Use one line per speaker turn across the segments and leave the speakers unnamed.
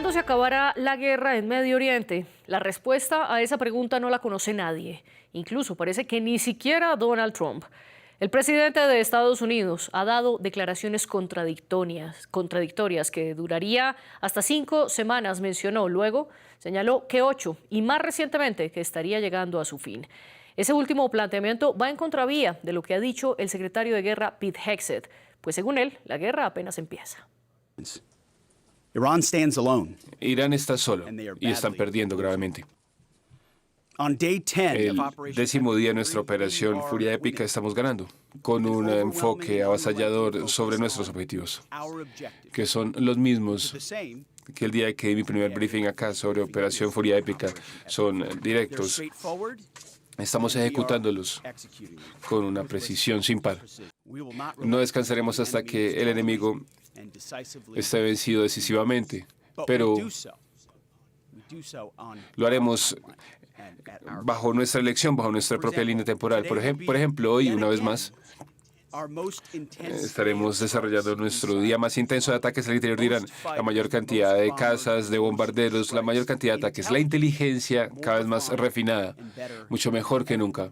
¿Cuándo se acabará la guerra en Medio Oriente? La respuesta a esa pregunta no la conoce nadie. Incluso parece que ni siquiera Donald Trump. El presidente de Estados Unidos ha dado declaraciones contradictorias que duraría hasta 5 semanas, mencionó. Luego señaló que 8 y más recientemente que estaría llegando a su fin. Ese último planteamiento va en contravía de lo que ha dicho el secretario de Guerra Pete Hegseth, pues según él, la guerra apenas empieza.
Irán está solo y están perdiendo gravemente. El 10º día de nuestra operación Furia Épica estamos ganando, con un enfoque avasallador sobre nuestros objetivos, que son los mismos que el día que di mi primer briefing acá sobre Operación Furia Épica. Son directos. Estamos ejecutándolos con una precisión sin par. No descansaremos hasta que el enemigo esté vencido decisivamente, pero lo haremos bajo nuestra elección, bajo nuestra propia línea temporal. Por ejemplo, hoy, una vez más, estaremos desarrollando nuestro día más intenso de ataques al interior de Irán. La mayor cantidad de cazas, de bombarderos, la mayor cantidad de ataques. La inteligencia cada vez más refinada, mucho mejor que nunca.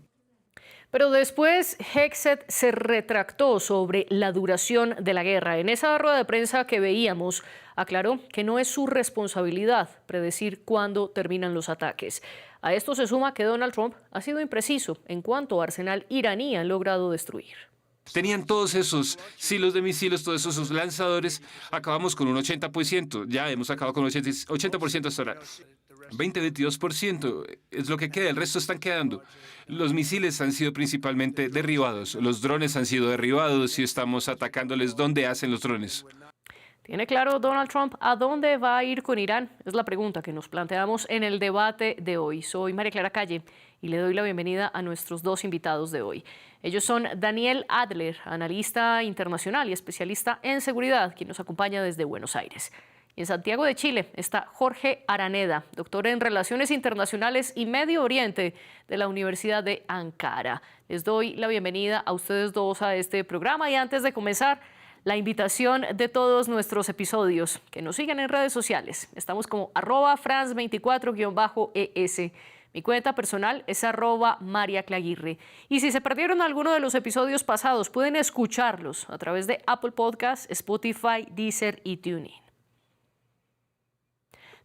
Pero después Hegseth se retractó sobre la duración de la guerra. En esa rueda de prensa que veíamos, aclaró que no es su responsabilidad predecir cuándo terminan los ataques. A esto se suma que Donald Trump ha sido impreciso en cuánto arsenal iraní han logrado destruir.
Tenían todos esos silos de misiles, todos esos lanzadores. Acabamos con un 80%. Ya hemos acabado con un 80% hasta ahora. 22% es lo que queda. El resto están quedando. Los misiles han sido principalmente derribados. Los drones han sido derribados y estamos atacándoles donde hacen los drones.
¿Tiene claro Donald Trump a dónde va a ir con Irán? Es la pregunta que nos planteamos en el debate de hoy. Soy María Clara Calle y le doy la bienvenida a nuestros dos invitados de hoy. Ellos son Daniel Adler, analista internacional y especialista en seguridad, quien nos acompaña desde Buenos Aires. Y en Santiago de Chile está Jorge Araneda, doctor en Relaciones Internacionales y Medio Oriente de la Universidad de Ankara. Les doy la bienvenida a ustedes dos a este programa y antes de comenzar, la invitación de todos nuestros episodios, que nos sigan en redes sociales. Estamos como @France24-ES. Mi cuenta personal es @mariaclaguirre. Y si se perdieron alguno de los episodios pasados, pueden escucharlos a través de Apple Podcasts, Spotify, Deezer y TuneIn.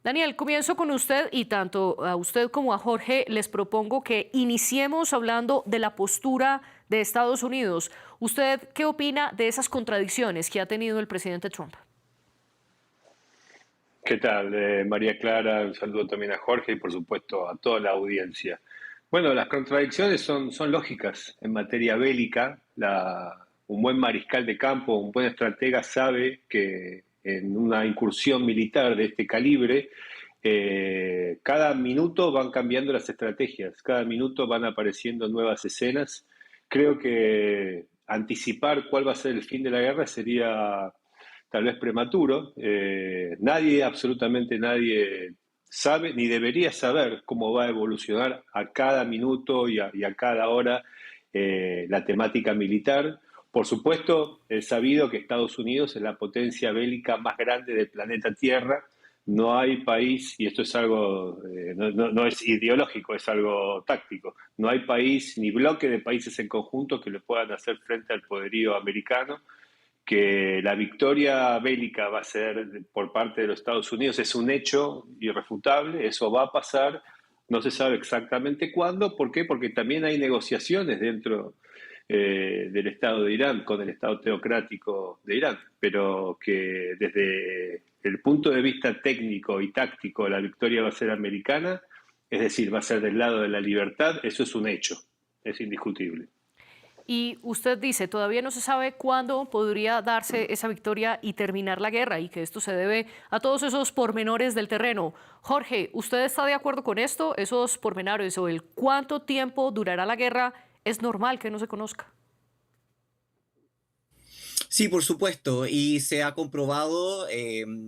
Daniel, comienzo con usted y tanto a usted como a Jorge les propongo que iniciemos hablando de la postura de Estados Unidos. ¿Usted qué opina de esas contradicciones que ha tenido el presidente Trump?
¿Qué tal, María Clara? Un saludo también a Jorge y por supuesto a toda la audiencia. Bueno, las contradicciones son lógicas en materia bélica. Un buen mariscal de campo, un buen estratega sabe que en una incursión militar de este calibre, cada minuto van cambiando las estrategias, cada minuto van apareciendo nuevas escenas. Creo que anticipar cuál va a ser el fin de la guerra sería tal vez prematuro. Absolutamente nadie sabe ni debería saber cómo va a evolucionar a cada minuto y a cada hora la temática militar. Por supuesto, es sabido que Estados Unidos es la potencia bélica más grande del planeta Tierra. No hay país, y esto es algo, no es ideológico, es algo táctico, no hay país ni bloque de países en conjunto que le puedan hacer frente al poderío americano. Que la victoria bélica va a ser por parte de los Estados Unidos es un hecho irrefutable, eso va a pasar, no se sabe exactamente cuándo. ¿Por qué? Porque también hay negociaciones dentro del Estado de Irán, con el Estado teocrático de Irán, pero que desde el punto de vista técnico y táctico la victoria va a ser americana, es decir, va a ser del lado de la libertad, eso es un hecho, es indiscutible.
Y usted dice, todavía no se sabe cuándo podría darse esa victoria y terminar la guerra y que esto se debe a todos esos pormenores del terreno. Jorge, ¿usted está de acuerdo con esto? Esos pormenores o el cuánto tiempo durará la guerra, ¿es normal que no se conozca?
Sí, por supuesto, y se ha comprobado,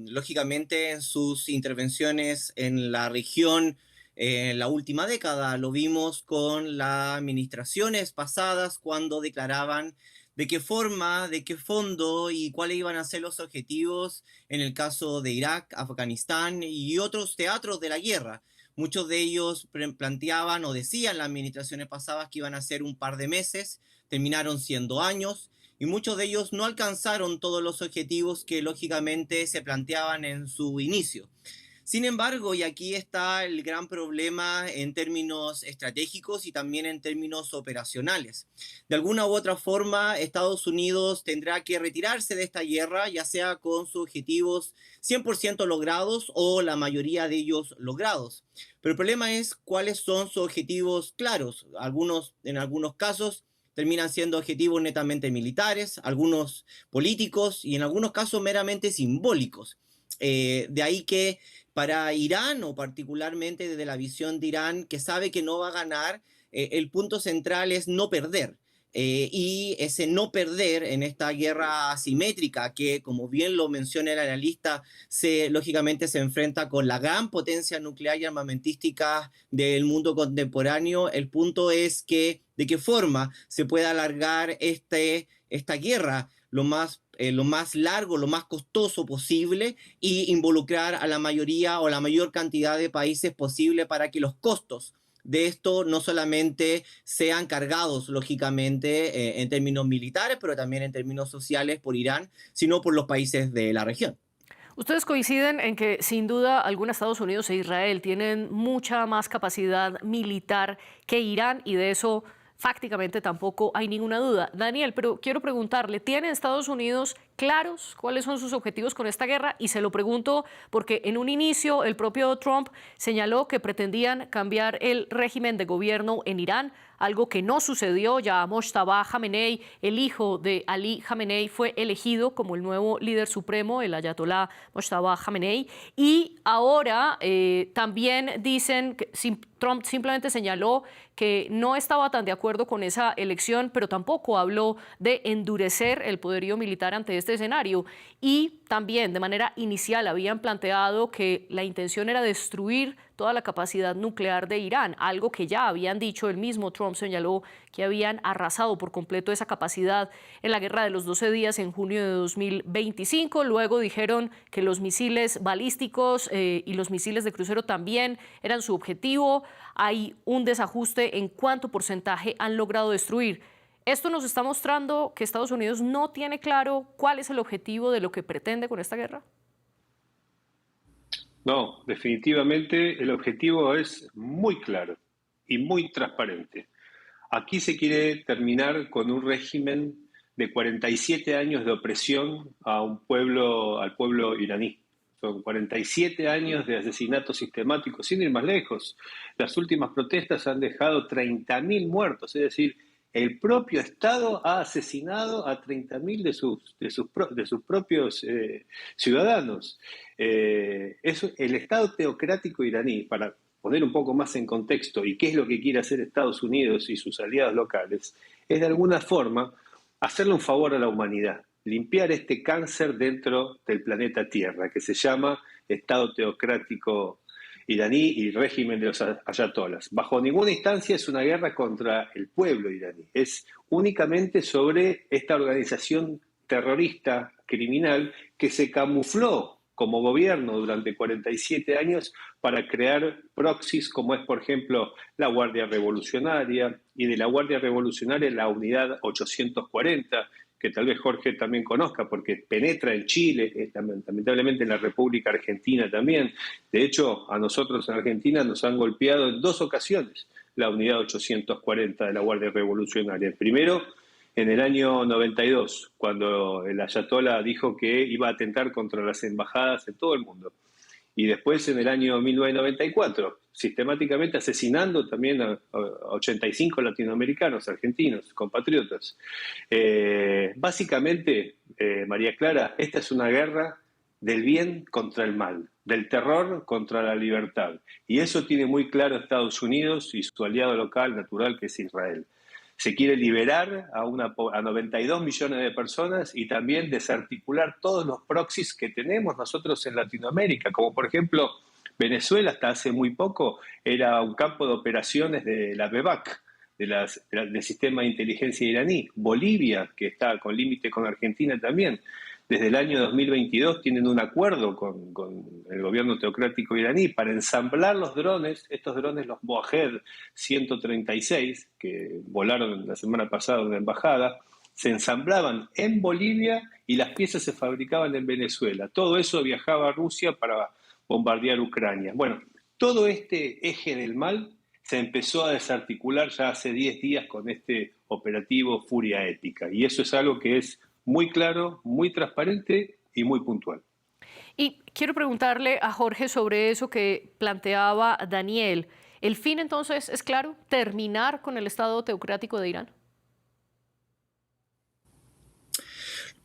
lógicamente, en sus intervenciones en la región. En la última década lo vimos con las administraciones pasadas cuando declaraban de qué forma, de qué fondo y cuáles iban a ser los objetivos en el caso de Irak, Afganistán y otros teatros de la guerra. Muchos de ellos planteaban o decían las administraciones pasadas que iban a ser un par de meses, terminaron siendo años, y muchos de ellos no alcanzaron todos los objetivos que lógicamente se planteaban en su inicio. Sin embargo, y aquí está el gran problema en términos estratégicos y también en términos operacionales. De alguna u otra forma, Estados Unidos tendrá que retirarse de esta guerra, ya sea con sus objetivos 100% logrados o la mayoría de ellos logrados. Pero el problema es cuáles son sus objetivos claros. En algunos casos terminan siendo objetivos netamente militares, algunos políticos y en algunos casos meramente simbólicos. De ahí que para Irán, o particularmente desde la visión de Irán, que sabe que no va a ganar, el punto central es no perder. Y ese no perder en esta guerra asimétrica, que como bien lo menciona el analista, lógicamente se enfrenta con la gran potencia nuclear y armamentística del mundo contemporáneo, el punto es que de qué forma se puede alargar esta guerra lo más largo, lo más costoso posible y involucrar a la mayoría o la mayor cantidad de países posible para que los costos de esto no solamente sean cargados, lógicamente, en términos militares, pero también en términos sociales por Irán, sino por los países de la región.
Ustedes coinciden en que, sin duda alguna, Estados Unidos e Israel tienen mucha más capacidad militar que Irán y de eso fácticamente tampoco hay ninguna duda. Daniel, pero quiero preguntarle, ¿tiene Estados Unidos claros cuáles son sus objetivos con esta guerra? Y se lo pregunto porque en un inicio el propio Trump señaló que pretendían cambiar el régimen de gobierno en Irán, algo que no sucedió. Ya Mojtaba Khamenei, el hijo de Ali Khamenei, fue elegido como el nuevo líder supremo, el ayatolá Mojtaba Khamenei. Y ahora también dicen que Trump simplemente señaló que no estaba tan de acuerdo con esa elección, pero tampoco habló de endurecer el poderío militar ante este escenario. Y también de manera inicial habían planteado que la intención era destruir toda la capacidad nuclear de Irán, algo que ya habían dicho, el mismo Trump señaló que habían arrasado por completo esa capacidad en la Guerra de los 12 días en junio de 2025. Luego dijeron que los misiles balísticos y los misiles de crucero también eran su objetivo. Hay un desajuste en cuánto porcentaje han logrado destruir. ¿Esto nos está mostrando que Estados Unidos no tiene claro cuál es el objetivo de lo que pretende con esta guerra?
No, definitivamente el objetivo es muy claro y muy transparente. Aquí se quiere terminar con un régimen de 47 años de opresión al pueblo iraní. Son 47 años de asesinatos sistemáticos, sin ir más lejos. Las últimas protestas han dejado 30.000 muertos, es decir, el propio Estado ha asesinado a 30.000 de sus propios ciudadanos. El Estado teocrático iraní, para poner un poco más en contexto, y qué es lo que quiere hacer Estados Unidos y sus aliados locales, es de alguna forma hacerle un favor a la humanidad, limpiar este cáncer dentro del planeta Tierra, que se llama Estado teocrático iraní y régimen de los ayatolas. Bajo ninguna instancia es una guerra contra el pueblo iraní, es únicamente sobre esta organización terrorista, criminal, que se camufló como gobierno durante 47 años para crear proxies como es, por ejemplo, la Guardia Revolucionaria, y de la Guardia Revolucionaria la Unidad 840, que tal vez Jorge también conozca porque penetra en Chile, lamentablemente en la República Argentina también. De hecho, a nosotros en Argentina nos han golpeado en 2 ocasiones la Unidad 840 de la Guardia Revolucionaria. Primero, en el año 92, cuando el ayatolá dijo que iba a atentar contra las embajadas en todo el mundo. Y después en el año 1994, sistemáticamente asesinando también a 85 latinoamericanos, argentinos, compatriotas. Básicamente, María Clara, esta es una guerra del bien contra el mal, del terror contra la libertad. Y eso tiene muy claro Estados Unidos y su aliado local natural, que es Israel. Se quiere liberar a 92 millones de personas y también desarticular todos los proxies que tenemos nosotros en Latinoamérica, como por ejemplo Venezuela hasta hace muy poco era un campo de operaciones de la BEVAC, del sistema de inteligencia iraní. Bolivia, que está con límite con Argentina también, desde el año 2022 tienen un acuerdo con el gobierno teocrático iraní para ensamblar los drones, estos drones, los Mohajer 136, que volaron la semana pasada en la embajada, se ensamblaban en Bolivia y las piezas se fabricaban en Venezuela. Todo eso viajaba a Rusia para bombardear Ucrania. Bueno, todo este eje del mal se empezó a desarticular ya hace 10 días con este operativo Furia Épica. Y eso es algo que es muy claro, muy transparente y muy puntual.
Y quiero preguntarle a Jorge sobre eso que planteaba Daniel. ¿El fin entonces es claro? ¿Terminar con el Estado teocrático de Irán?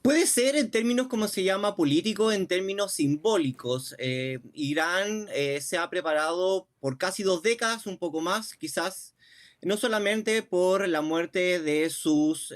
Puede ser en términos, como se llama, políticos, en términos simbólicos. Irán se ha preparado por casi 2 décadas, un poco más quizás, no solamente por la muerte de sus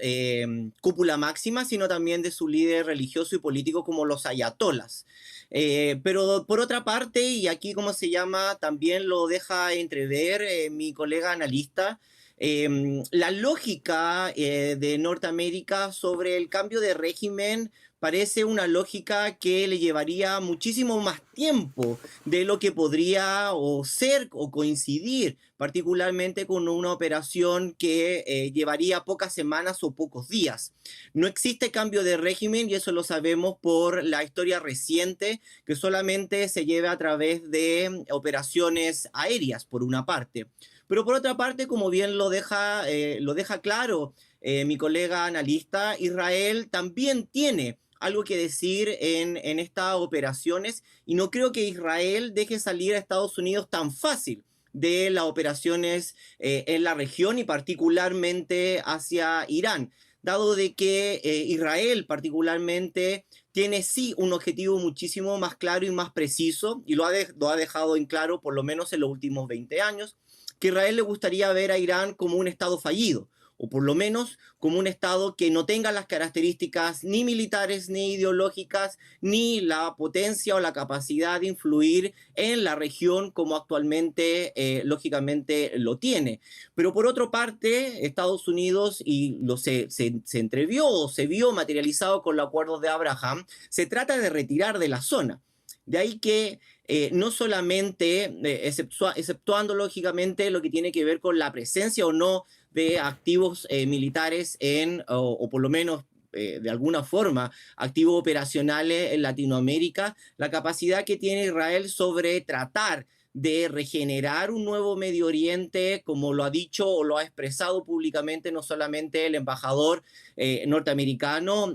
cúpula máxima, sino también de su líder religioso y político como los ayatolas. Pero por otra parte, y aquí como se llama, también lo deja entrever mi colega analista, la lógica de Norteamérica sobre el cambio de régimen parece una lógica que le llevaría muchísimo más tiempo de lo que podría o ser o coincidir, particularmente con una operación que llevaría pocas semanas o pocos días. No existe cambio de régimen y eso lo sabemos por la historia reciente, que solamente se lleva a través de operaciones aéreas, por una parte. Pero por otra parte, como bien lo deja claro mi colega analista, Israel también tiene algo que decir en estas operaciones y no creo que Israel deje salir a Estados Unidos tan fácil de las operaciones en la región y particularmente hacia Irán, dado de que Israel particularmente tiene sí un objetivo muchísimo más claro y más preciso y lo ha dejado en claro por lo menos en los últimos 20 años, que Israel le gustaría ver a Irán como un Estado fallido, o por lo menos como un Estado que no tenga las características ni militares, ni ideológicas, ni la potencia o la capacidad de influir en la región como actualmente, lógicamente, lo tiene. Pero por otra parte, Estados Unidos, y se entrevió o se vio materializado con los acuerdos de Abraham, se trata de retirar de la zona. De ahí que no solamente, exceptuando lógicamente lo que tiene que ver con la presencia o no de activos militares o por lo menos de alguna forma, activos operacionales en Latinoamérica, la capacidad que tiene Israel sobre tratar de regenerar un nuevo Medio Oriente, como lo ha dicho o lo ha expresado públicamente no solamente el embajador norteamericano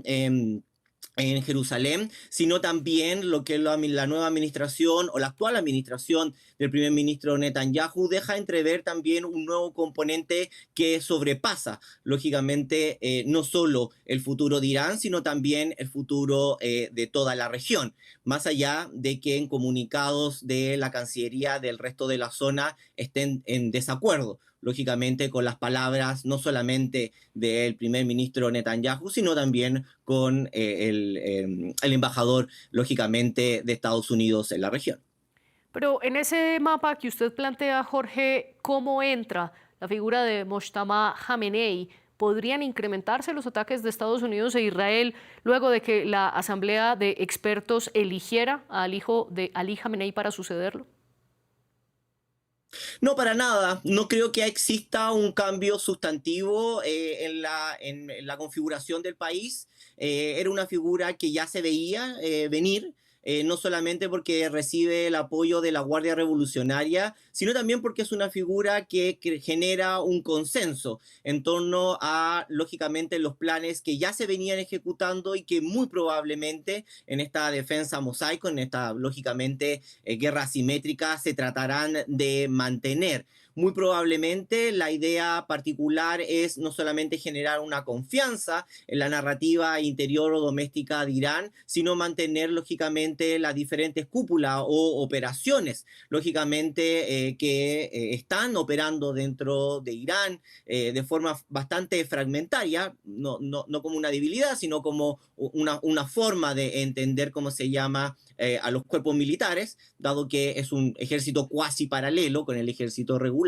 en Jerusalén, sino también lo que la nueva administración o la actual administración del primer ministro Netanyahu deja entrever también un nuevo componente que sobrepasa, lógicamente, no solo el futuro de Irán, sino también el futuro de toda la región, más allá de que en comunicados de la Cancillería del resto de la zona estén en desacuerdo, lógicamente, con las palabras no solamente del primer ministro Netanyahu, sino también con el embajador, lógicamente, de Estados Unidos en la región.
Pero en ese mapa que usted plantea, Jorge, ¿cómo entra la figura de Mojtaba Khamenei? ¿Podrían incrementarse los ataques de Estados Unidos e Israel luego de que la Asamblea de Expertos eligiera al hijo de Ali Khamenei para sucederlo?
No, para nada. No creo que exista un cambio sustantivo en la configuración del país. Era una figura que ya se veía venir. No solamente porque recibe el apoyo de la Guardia Revolucionaria, sino también porque es una figura que genera un consenso en torno a, lógicamente, los planes que ya se venían ejecutando y que muy probablemente en esta defensa mosaico, en esta, lógicamente, guerra asimétrica, se tratarán de mantener. Muy probablemente la idea particular es no solamente generar una confianza en la narrativa interior o doméstica de Irán, sino mantener, lógicamente, las diferentes cúpulas o operaciones, lógicamente, que están operando dentro de Irán de forma bastante fragmentaria, no como una debilidad, sino como una forma de entender cómo se llama a los cuerpos militares, dado que es un ejército cuasi paralelo con el ejército regular.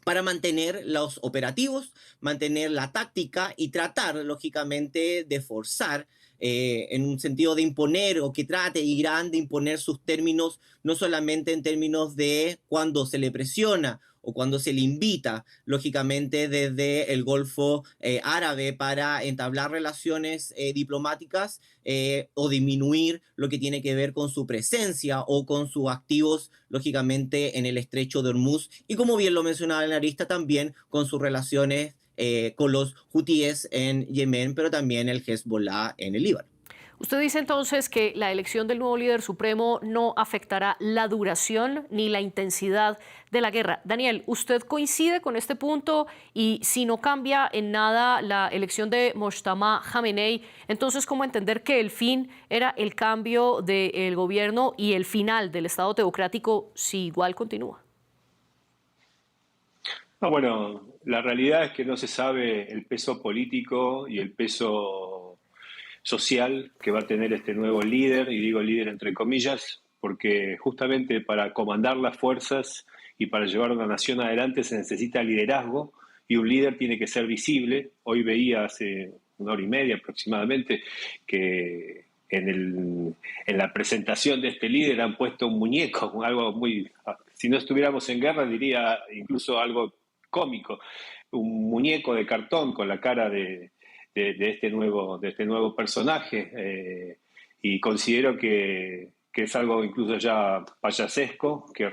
para mantener los operativos, mantener la táctica y tratar, lógicamente, de forzar en un sentido de imponer o que trate Irán de imponer sus términos, no solamente en términos de cuando se le presiona o cuando se le invita, lógicamente, desde el Golfo Árabe para entablar relaciones diplomáticas o disminuir lo que tiene que ver con su presencia o con sus activos, lógicamente, en el estrecho de Hormuz y, como bien lo mencionaba la Arista, también con sus relaciones con los hutíes en Yemen, pero también el Hezbollah en el Líbano.
Usted dice entonces que la elección del nuevo líder supremo no afectará la duración ni la intensidad de la guerra. Daniel, ¿usted coincide con este punto? Y si no cambia en nada la elección de Mojtaba Khamenei, entonces, ¿cómo entender que el fin era el cambio del gobierno y el final del Estado teocrático si igual continúa?
No, bueno, la realidad es que no se sabe el peso político y el peso social que va a tener este nuevo líder, y digo líder entre comillas, porque justamente para comandar las fuerzas y para llevar a una nación adelante se necesita liderazgo, y un líder tiene que ser visible. Hoy veía hace una hora y media aproximadamente que en la presentación de este líder han puesto un muñeco, algo muy, si no estuviéramos en guerra diría incluso algo cómico, un muñeco de cartón con la cara de este nuevo personaje, y considero que es algo incluso ya payasesco, que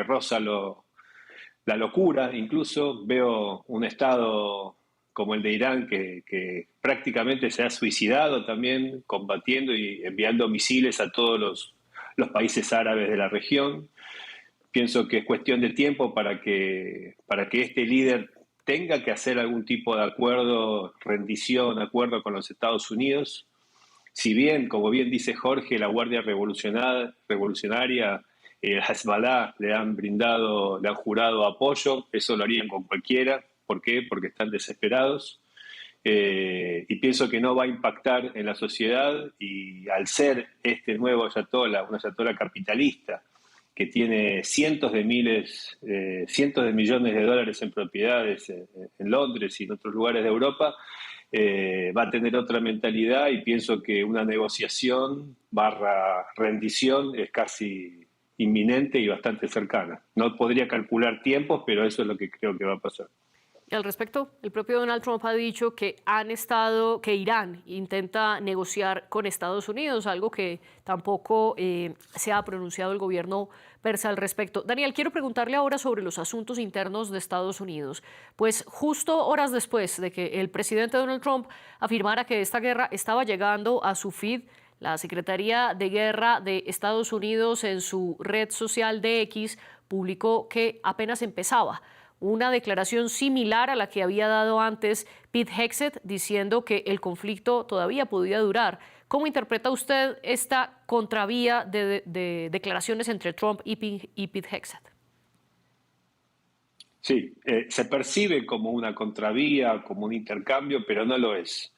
roza la locura. Incluso veo un estado como el de Irán que prácticamente se ha suicidado también combatiendo y enviando misiles a todos los países árabes de la región. Pienso que es cuestión de tiempo para que este líder tenga que hacer algún tipo de acuerdo con los Estados Unidos. Si bien, como bien dice Jorge, la Guardia Revolucionaria, Hezbollah, le han jurado apoyo, eso lo harían con cualquiera. ¿Por qué? Porque están desesperados. Y pienso que no va a impactar en la sociedad, y al ser este nuevo ayatolá, un ayatolá capitalista, que tiene cientos de millones de dólares en propiedades en Londres y en otros lugares de Europa, va a tener otra mentalidad, y pienso que una negociación / rendición es casi inminente y bastante cercana. No podría calcular tiempos, pero eso es lo que creo que va a pasar.
Y al respecto, el propio Donald Trump ha dicho que que Irán intenta negociar con Estados Unidos, algo que tampoco se ha pronunciado el gobierno persa al respecto. Daniel, quiero preguntarle ahora sobre los asuntos internos de Estados Unidos. Pues justo horas después de que el presidente Donald Trump afirmara que esta guerra estaba llegando a su fin, la Secretaría de Guerra de Estados Unidos en su red social de X publicó que apenas empezaba. Una declaración similar a la que había dado antes Pete Hegseth, diciendo que el conflicto todavía podía durar. ¿Cómo interpreta usted esta contravía de declaraciones entre Trump y Pete Hegseth?
Sí, se percibe como una contravía, como un intercambio, pero no lo es.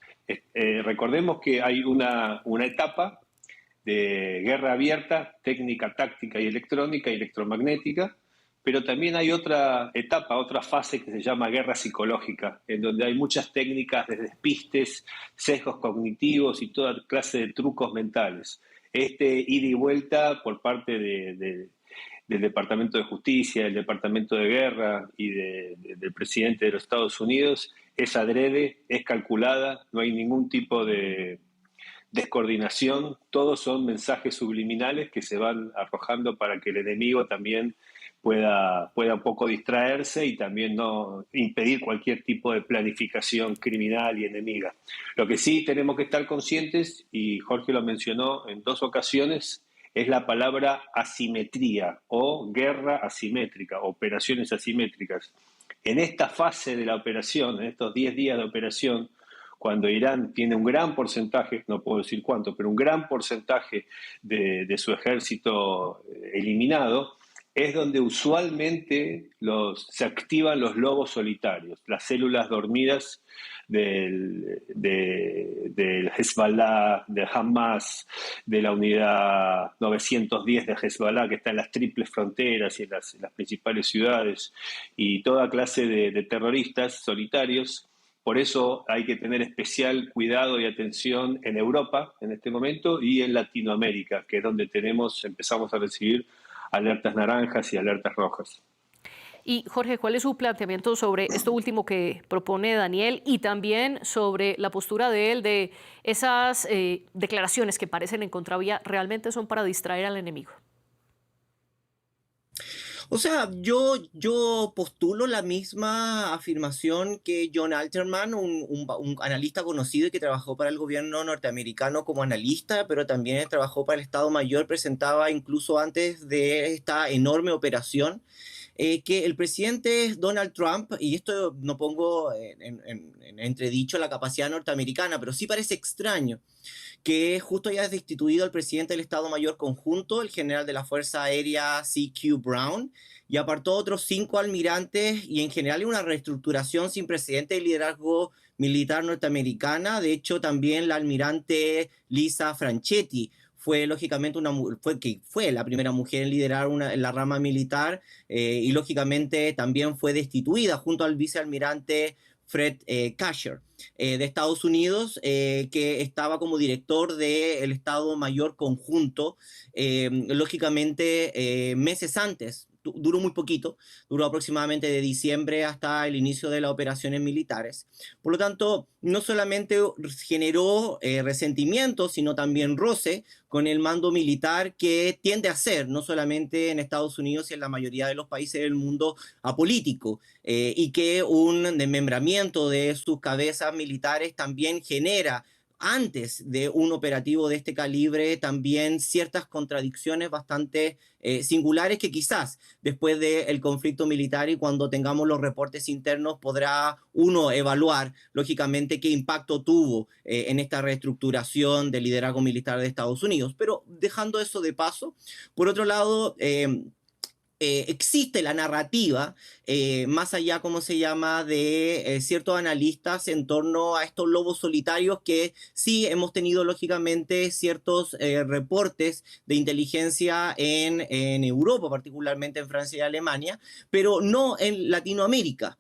Recordemos que hay una etapa de guerra abierta, técnica, táctica y electrónica y electromagnética, pero también hay otra etapa, otra fase que se llama guerra psicológica, en donde hay muchas técnicas de despistes, sesgos cognitivos y toda clase de trucos mentales. Ida y vuelta por parte del Departamento de Justicia, del Departamento de Guerra y del presidente de los Estados Unidos es adrede, es calculada, no hay ningún tipo de descoordinación, todos son mensajes subliminales que se van arrojando para que el enemigo también pueda un poco distraerse y también no impedir cualquier tipo de planificación criminal y enemiga. Lo que sí tenemos que estar conscientes, y Jorge lo mencionó en 2 ocasiones, es la palabra asimetría o guerra asimétrica, operaciones asimétricas. En esta fase de la operación, en estos 10 días de operación, cuando Irán tiene un gran porcentaje, no puedo decir cuánto, pero un gran porcentaje de su ejército eliminado, es donde usualmente se activan los lobos solitarios, las células dormidas del Hezbollah, de Hamas, de la unidad 910 de Hezbollah, que está en las triples fronteras y en las principales ciudades, y toda clase de terroristas solitarios. Por eso hay que tener especial cuidado y atención en Europa en este momento y en Latinoamérica, que es donde empezamos a recibir alertas naranjas y alertas rojas.
Y Jorge, ¿cuál es su planteamiento sobre esto último que propone Daniel y también sobre la postura de él de esas declaraciones que parecen en contravía realmente son para distraer al enemigo?
O sea, yo postulo la misma afirmación que John Alterman, un analista conocido y que trabajó para el gobierno norteamericano como analista, pero también trabajó para el Estado Mayor, presentaba incluso antes de esta enorme operación, que el presidente Donald Trump, y esto no pongo en entredicho la capacidad norteamericana, pero sí parece extraño que justo haya destituido al presidente del Estado Mayor Conjunto, el general de la Fuerza Aérea C.Q. Brown, y apartó otros 5 almirantes y en general una reestructuración sin precedente de liderazgo militar norteamericana. De hecho, también la almirante Lisa Franchetti fue lógicamente fue la primera mujer en liderar en la rama militar y lógicamente también fue destituida junto al vicealmirante Fred Kasher de Estados Unidos, que estaba como director del Estado Mayor Conjunto, lógicamente meses antes. Duró muy poquito, duró aproximadamente de diciembre hasta el inicio de las operaciones militares. Por lo tanto, no solamente generó resentimiento, sino también roce con el mando militar que tiende a ser, no solamente en Estados Unidos y en la mayoría de los países del mundo, apolítico, y que un desmembramiento de sus cabezas militares también genera, antes de un operativo de este calibre, también ciertas contradicciones bastante singulares que quizás después del conflicto militar y cuando tengamos los reportes internos podrá uno evaluar lógicamente qué impacto tuvo en esta reestructuración del liderazgo militar de Estados Unidos. Pero dejando eso de paso, por otro lado, existe la narrativa, más allá, ¿cómo se llama?, de ciertos analistas en torno a estos lobos solitarios que sí hemos tenido, lógicamente, ciertos reportes de inteligencia en Europa, particularmente en Francia y Alemania, pero no en Latinoamérica.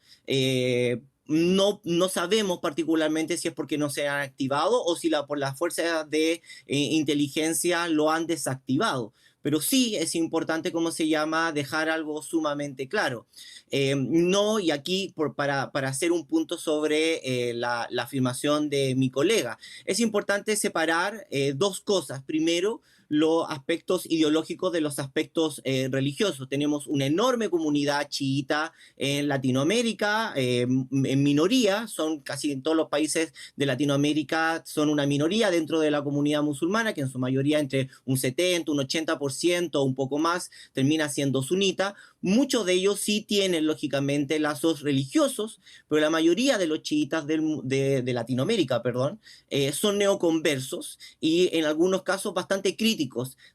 No sabemos particularmente si es porque no se han activado o si por las fuerzas de inteligencia lo han desactivado. Pero sí es importante, ¿cómo se llama?, dejar algo sumamente claro. No, y aquí para hacer un punto sobre la afirmación de mi colega, es importante separar 2 cosas. Primero, los aspectos ideológicos de los aspectos religiosos. Tenemos una enorme comunidad chiita en Latinoamérica, en minoría, son casi en todos los países de Latinoamérica, son una minoría dentro de la comunidad musulmana, que en su mayoría entre un 70, un 80%, un poco más, termina siendo sunita. Muchos de ellos sí tienen, lógicamente, lazos religiosos, pero la mayoría de los chiitas de Latinoamérica, son neoconversos y en algunos casos bastante críticos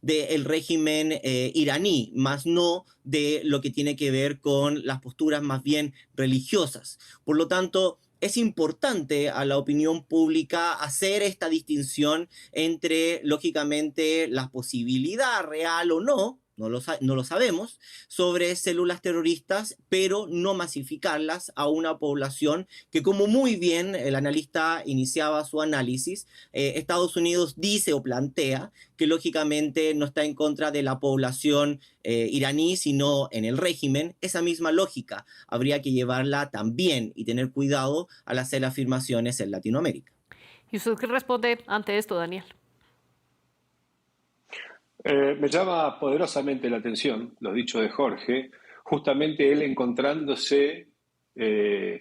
del régimen iraní, más no de lo que tiene que ver con las posturas más bien religiosas. Por lo tanto, es importante a la opinión pública hacer esta distinción entre, lógicamente, la posibilidad real o no lo sabemos, sobre células terroristas, pero no masificarlas a una población que, como muy bien el analista iniciaba su análisis, Estados Unidos dice o plantea que lógicamente no está en contra de la población iraní, sino en el régimen. Esa misma lógica habría que llevarla también y tener cuidado al hacer afirmaciones en Latinoamérica.
¿Y usted qué responde ante esto, Daniel?
Me llama poderosamente la atención los dichos de Jorge, justamente él encontrándose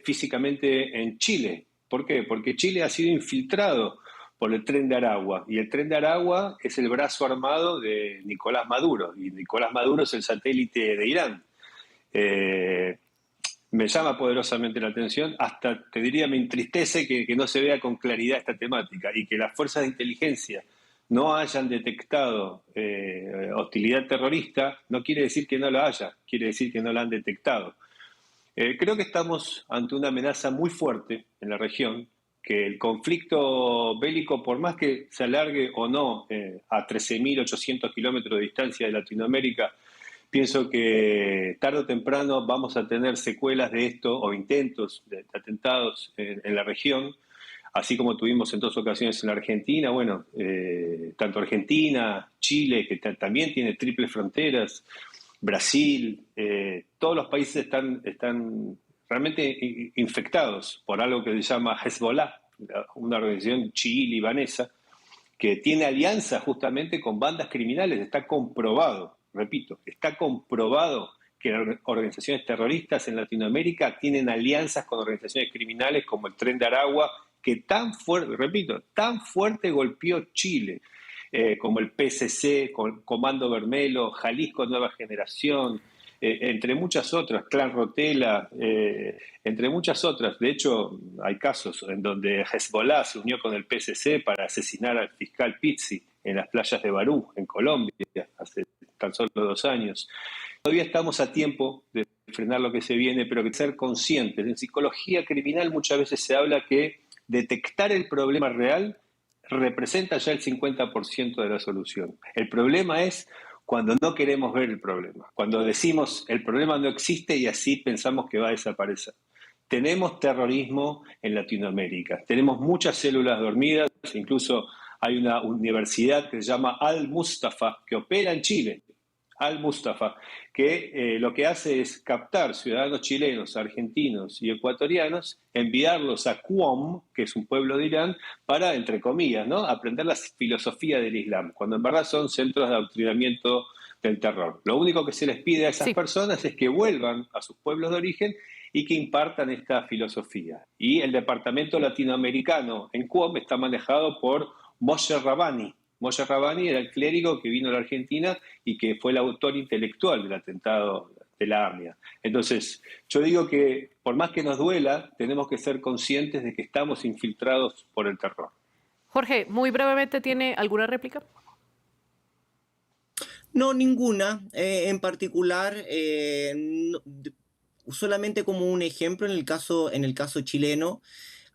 físicamente en Chile. ¿Por qué? Porque Chile ha sido infiltrado por el Tren de Aragua, y el Tren de Aragua es el brazo armado de Nicolás Maduro, y Nicolás Maduro es el satélite de Irán. Me llama poderosamente la atención, hasta te diría me entristece que no se vea con claridad esta temática y que las fuerzas de inteligencia no hayan detectado hostilidad terrorista, no quiere decir que no la haya, quiere decir que no la han detectado. Creo que estamos ante una amenaza muy fuerte en la región, que el conflicto bélico, por más que se alargue o no a 13.800 kilómetros de distancia de Latinoamérica, pienso que tarde o temprano vamos a tener secuelas de esto o intentos de atentados en la región, así como tuvimos en 2 ocasiones en la Argentina. Bueno, tanto Argentina, Chile, que también tiene triples fronteras, Brasil, todos los países están realmente infectados por algo que se llama Hezbollah, una organización chií-libanesa que tiene alianza justamente con bandas criminales. Está comprobado, repito, está comprobado que las organizaciones terroristas en Latinoamérica tienen alianzas con organizaciones criminales como el Tren de Aragua, que tan fuerte, repito, tan fuerte golpeó Chile, como el PSC, Comando Vermelo, Jalisco Nueva Generación, entre muchas otras, Clan Rotela, entre muchas otras. De hecho, hay casos en donde Hezbollah se unió con el PSC para asesinar al fiscal Pizzi en las playas de Barú, en Colombia, hace tan solo 2 años. Todavía estamos a tiempo de frenar lo que se viene, pero que ser conscientes. En psicología criminal muchas veces se habla que detectar el problema real representa ya el 50% de la solución. El problema es cuando no queremos ver el problema, cuando decimos el problema no existe y así pensamos que va a desaparecer. Tenemos terrorismo en Latinoamérica, tenemos muchas células dormidas, incluso hay una universidad que se llama Al-Mustafa, que opera en Chile, Al-Mustafa, que lo que hace es captar ciudadanos chilenos, argentinos y ecuatorianos, enviarlos a Qom, que es un pueblo de Irán, para, entre comillas, ¿no?, aprender la filosofía del Islam, cuando en verdad son centros de adoctrinamiento del terror. Lo único que se les pide a esas personas es que vuelvan a sus pueblos de origen y que impartan esta filosofía. Y el departamento latinoamericano en Qom está manejado por Moshe Rabbani. Moshe Rabbani era el clérigo que vino a la Argentina y que fue el autor intelectual del atentado de la AMIA. Entonces, yo digo que por más que nos duela, tenemos que ser conscientes de que estamos infiltrados por el terror.
Jorge, muy brevemente, ¿tiene alguna réplica?
No, ninguna. En particular, solamente como un ejemplo en el caso chileno,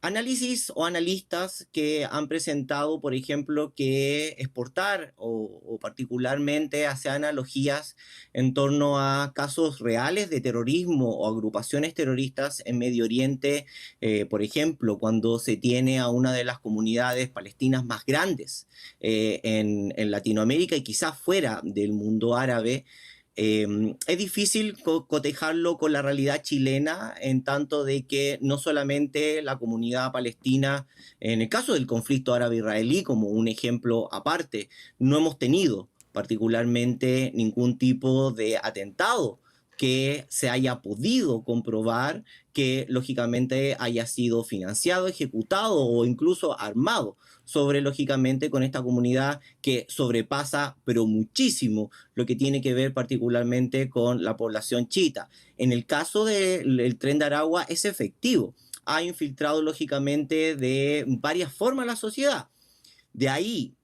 análisis o analistas que han presentado, por ejemplo, que exportar o particularmente hacer analogías en torno a casos reales de terrorismo o agrupaciones terroristas en Medio Oriente, por ejemplo, cuando se tiene a una de las comunidades palestinas más grandes en Latinoamérica y quizás fuera del mundo árabe. Es difícil cotejarlo con la realidad chilena, en tanto de que no solamente la comunidad palestina, en el caso del conflicto árabe-israelí, como un ejemplo aparte, no hemos tenido particularmente ningún tipo de atentado que se haya podido comprobar que lógicamente haya sido financiado, ejecutado o incluso armado sobre, lógicamente, con esta comunidad que sobrepasa, pero muchísimo, lo que tiene que ver particularmente con la población chiita. En el caso del Tren de Aragua es efectivo, ha infiltrado lógicamente de varias formas la sociedad. De ahí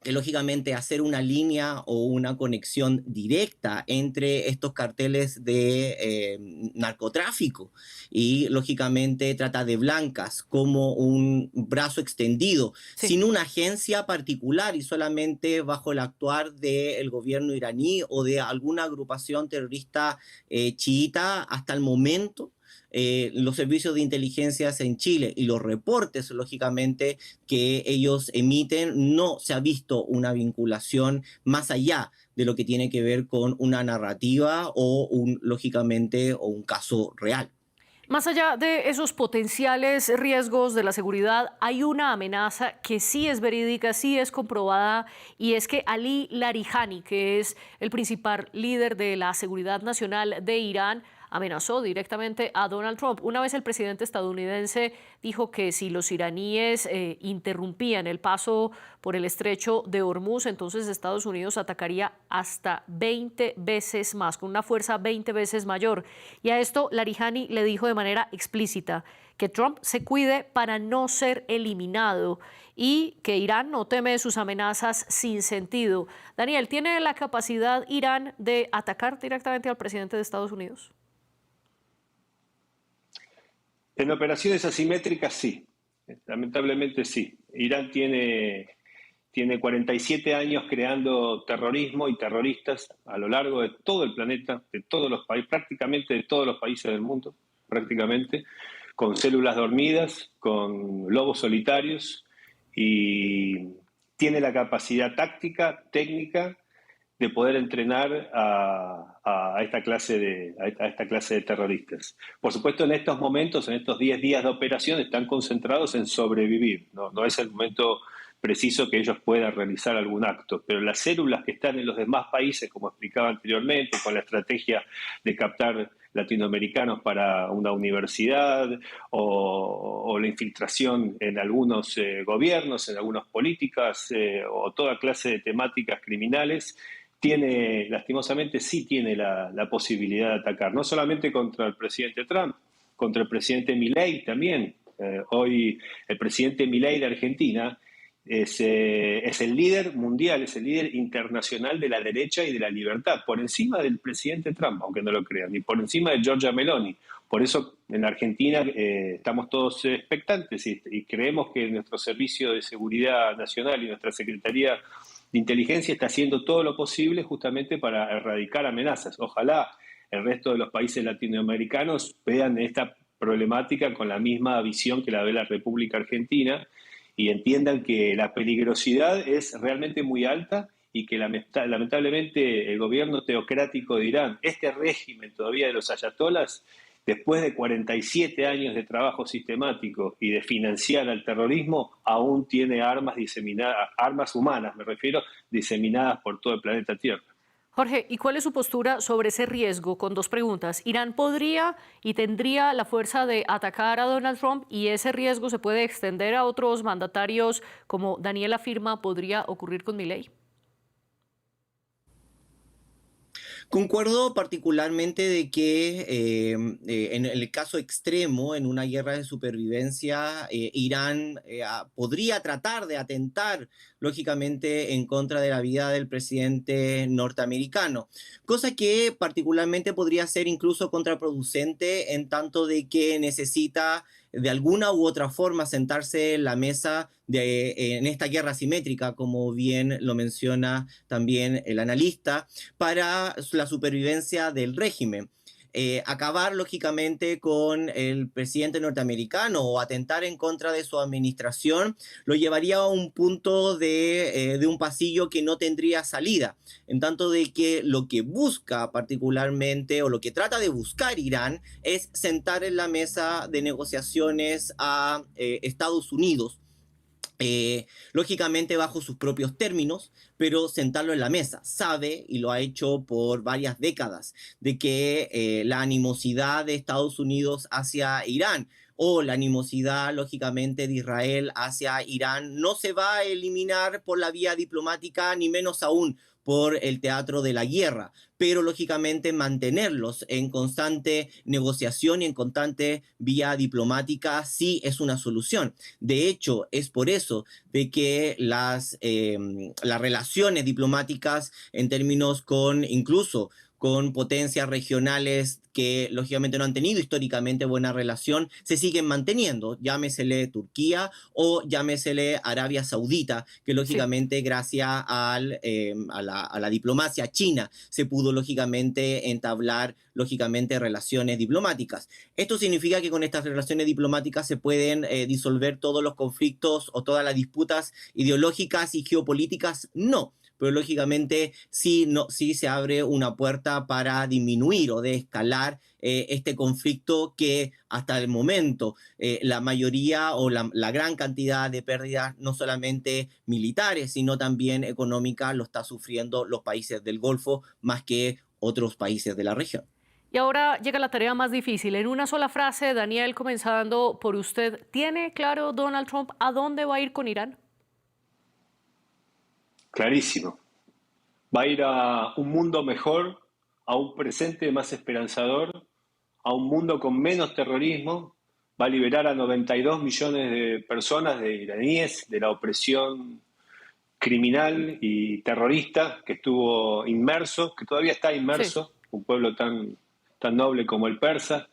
que lógicamente hacer una línea o una conexión directa entre estos carteles de narcotráfico y lógicamente trata de blancas como un brazo extendido, sin una agencia particular y solamente bajo el actuar del gobierno iraní o de alguna agrupación terrorista chiita hasta el momento. Los servicios de inteligencia en Chile y los reportes, lógicamente, que ellos emiten, no se ha visto una vinculación más allá de lo que tiene que ver con una narrativa o lógicamente, o un caso real.
Más allá de esos potenciales riesgos de la seguridad, hay una amenaza que sí es verídica, sí es comprobada, y es que Ali Larijani, que es el principal líder de la seguridad nacional de Irán, amenazó directamente a Donald Trump. Una vez el presidente estadounidense dijo que si los iraníes interrumpían el paso por el estrecho de Hormuz, entonces Estados Unidos atacaría hasta 20 veces más, con una fuerza 20 veces mayor. Y a esto Larijani le dijo de manera explícita que Trump se cuide para no ser eliminado y que Irán no teme sus amenazas sin sentido. Daniel, ¿tiene la capacidad Irán de atacar directamente al presidente de Estados Unidos?
En operaciones asimétricas sí, lamentablemente sí. Irán tiene 47 años creando terrorismo y terroristas a lo largo de todo el planeta, de todos los países, prácticamente de todos los países del mundo, prácticamente, con células dormidas, con lobos solitarios, y tiene la capacidad táctica, técnica, de poder entrenar a esta clase de terroristas. Por supuesto, en estos momentos, en estos 10 días de operación, están concentrados en sobrevivir. No es el momento preciso que ellos puedan realizar algún acto, pero las células que están en los demás países, como explicaba anteriormente, con la estrategia de captar latinoamericanos para una universidad o la infiltración en algunos gobiernos, en algunas políticas o toda clase de temáticas criminales, lastimosamente sí tiene la posibilidad de atacar, no solamente contra el presidente Trump, contra el presidente Milei también. Hoy el presidente Milei de Argentina es el líder mundial, es el líder internacional de la derecha y de la libertad, por encima del presidente Trump, aunque no lo crean, y por encima de Giorgia Meloni. Por eso en Argentina estamos todos expectantes y creemos que nuestro Servicio de Seguridad Nacional y nuestra Secretaría de Inteligencia está haciendo todo lo posible justamente para erradicar amenazas. Ojalá el resto de los países latinoamericanos vean esta problemática con la misma visión que la ve la República Argentina y entiendan que la peligrosidad es realmente muy alta y que lamentablemente el gobierno teocrático de Irán, este régimen todavía de los ayatolás, después de 47 años de trabajo sistemático y de financiar al terrorismo, aún tiene armas diseminadas, armas humanas me refiero, diseminadas por todo el planeta Tierra.
Jorge, ¿y cuál es su postura sobre ese riesgo? Con dos preguntas. ¿Irán podría y tendría la fuerza de atacar a Donald Trump y ese riesgo se puede extender a otros mandatarios como Daniel afirma podría ocurrir con Milei?
Concuerdo particularmente de que en el caso extremo, en una guerra de supervivencia, Irán podría tratar de atentar, lógicamente, en contra de la vida del presidente norteamericano, cosa que particularmente podría ser incluso contraproducente en tanto de que necesita de alguna u otra forma sentarse en la mesa en esta guerra asimétrica, como bien lo menciona también el analista, para la supervivencia del régimen. Acabar lógicamente con el presidente norteamericano o atentar en contra de su administración lo llevaría a un punto de un pasillo que no tendría salida, en tanto de que lo que busca particularmente o lo que trata de buscar Irán es sentar en la mesa de negociaciones a Estados Unidos. Lógicamente bajo sus propios términos, pero sentarlo en la mesa. Sabe, y lo ha hecho por varias décadas, de que la animosidad de Estados Unidos hacia Irán o la animosidad, lógicamente, de Israel hacia Irán no se va a eliminar por la vía diplomática, ni menos aún por el teatro de la guerra, pero lógicamente mantenerlos en constante negociación y en constante vía diplomática sí es una solución. De hecho, es por eso de que las relaciones diplomáticas en términos incluso con potencias regionales que lógicamente no han tenido históricamente buena relación, se siguen manteniendo, llámesele Turquía o llámesele Arabia Saudita, que lógicamente sí, gracias a la diplomacia china se pudo lógicamente entablar lógicamente relaciones diplomáticas. ¿Esto significa que con estas relaciones diplomáticas se pueden disolver todos los conflictos o todas las disputas ideológicas y geopolíticas? No. Pero lógicamente sí se abre una puerta para disminuir o desescalar este conflicto que hasta el momento la mayoría o la gran cantidad de pérdidas, no solamente militares, sino también económicas, lo está sufriendo los países del Golfo más que otros países de la región.
Y ahora llega la tarea más difícil. En una sola frase, Daniel, comenzando por usted, ¿tiene claro Donald Trump a dónde va a ir con Irán?
Clarísimo. Va a ir a un mundo mejor, a un presente más esperanzador, a un mundo con menos terrorismo. Va a liberar a 92 millones de personas, de iraníes, de la opresión criminal y terrorista que estuvo inmerso, que todavía está inmerso, sí. Un pueblo tan noble como el persa.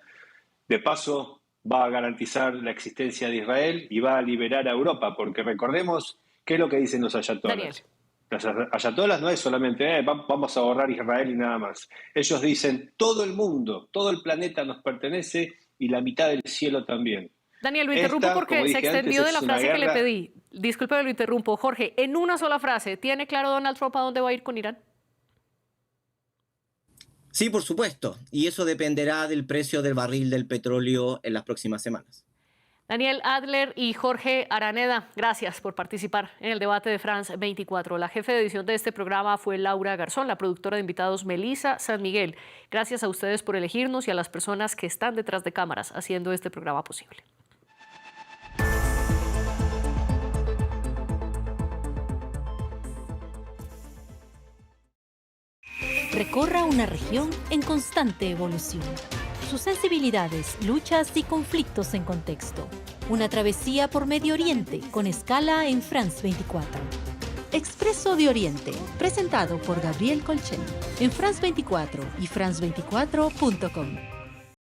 De paso, va a garantizar la existencia de Israel y va a liberar a Europa, porque recordemos qué es lo que dicen los ayatolás.
Daniel.
Los ayatolás no es solamente vamos a borrar Israel y nada más. Ellos dicen todo el mundo, todo el planeta nos pertenece y la mitad del cielo también.
Daniel, lo interrumpo porque se extendió de la frase que le pedí. Disculpe, lo interrumpo. Jorge, en una sola frase, ¿tiene claro Donald Trump a dónde va a ir con Irán?
Sí, por supuesto. Y eso dependerá del precio del barril del petróleo en las próximas semanas.
Daniel Adler y Jorge Araneda, gracias por participar en el debate de France 24. La jefe de edición de este programa fue Laura Garzón, la productora de invitados Melissa San Miguel. Gracias a ustedes por elegirnos y a las personas que están detrás de cámaras haciendo este programa posible.
Recorra una región en constante evolución. Sus sensibilidades, luchas y conflictos en contexto. Una travesía por Medio Oriente con escala en France 24. Expreso de Oriente, presentado por Gabriel Colchen, en France 24 y france24.com.